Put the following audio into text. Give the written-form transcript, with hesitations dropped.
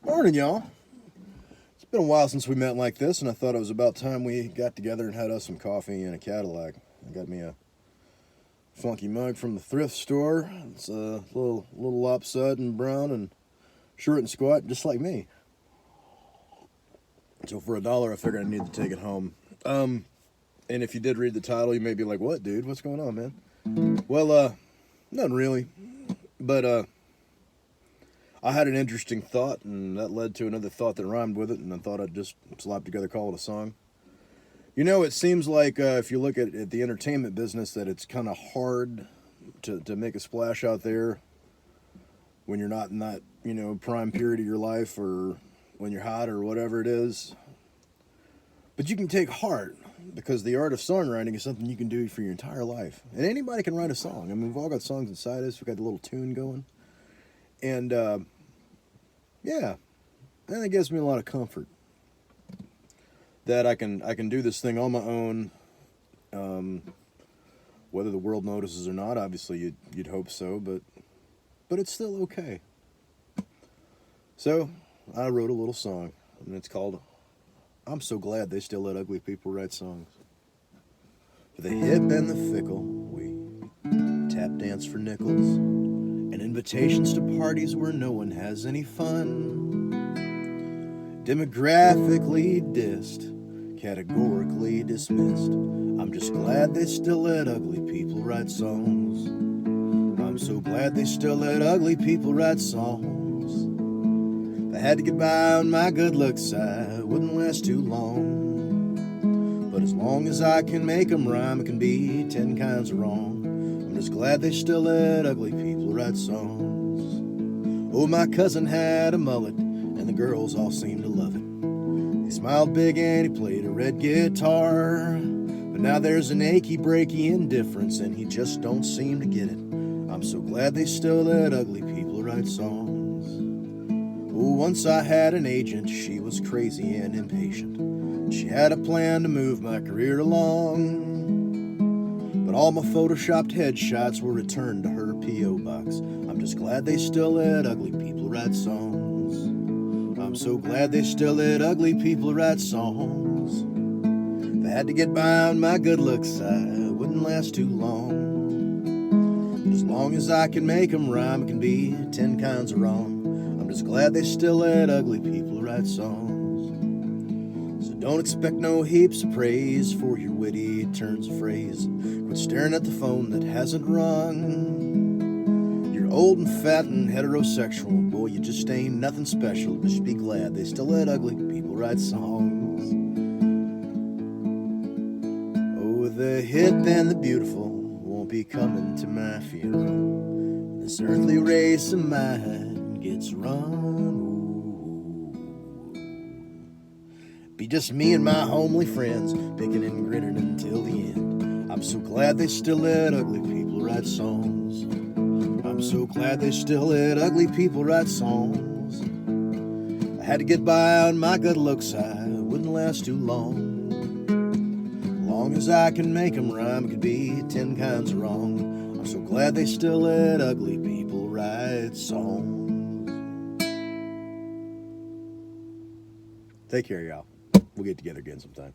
Morning, y'all. It's been a while since we met like this, and I thought it was about time we got together and had us some coffee in a Cadillac. I got me a funky mug from the thrift store. It's a little lopsided and brown and short and squat, just like me. So for $1, I figured I needed to take it home. And if you did read the title, you may be like, "What, dude? What's going on, man?" Well, nothing really, but I had an interesting thought, and that led to another thought that rhymed with it, and I thought I'd just slap together, call it a song. You know, it seems like if you look at the entertainment business, that it's kind of hard to make a splash out there when you're not in that, prime period of your life, or when you're hot, or whatever it is. But you can take heart, because the art of songwriting is something you can do for your entire life. And anybody can write a song. I mean, we've all got songs inside us. We've got a little tune going. And, yeah, and it gives me a lot of comfort that I can do this thing on my own, whether the world notices or not. Obviously, you'd hope so, but it's still okay. So I wrote a little song, and it's called "I'm So Glad They Still Let Ugly People Write Songs." For the hip and the fickle, we tap dance for nickels, and invitations to parties where no one has any fun. Demographically dissed, categorically dismissed. I'm just glad they still let ugly people write songs. I'm so glad they still let ugly people write songs. If I had to get by on my good looks, I wouldn't last too long. But as long as I can make 'em rhyme, it can be 10 kinds of wrong. I'm just glad they still let ugly people write songs. Oh, my cousin had a mullet, and the girls all seemed to love it. He smiled big and he played a red guitar. But now there's an achy, breaky indifference, and he just don't seem to get it. I'm so glad they still let ugly people write songs. Oh, once I had an agent, she was crazy and impatient. She had a plan to move my career along. But all my photoshopped headshots were returned to her P.O. box. I'm just glad they still let ugly people write songs. I'm so glad they still let ugly people write songs. If I had to get by on my good looks, I wouldn't last too long. But as long as I can make 'em rhyme, it can be 10 kinds of wrong. I'm just glad they still let ugly people write songs. So don't expect no heaps of praise for your witty turns of phrase. Quit staring at the phone that hasn't rung. You're old and fat and heterosexual. Boy, you just ain't nothing special. Just be glad they still let ugly people write songs. Oh, the hip and the beautiful won't be coming to my funeral. This earthly race of mine gets run. Ooh. Be just me and my homely friends, picking and grinning until the end. I'm so glad they still let ugly people write songs. I'm so glad they still let ugly people write songs. I had to get by on my good looks, I wouldn't last too long. As long as I can make 'em rhyme, it could be 10 kinds of wrong. I'm so glad they still let ugly people write songs. Take care, y'all. We'll get together again sometime.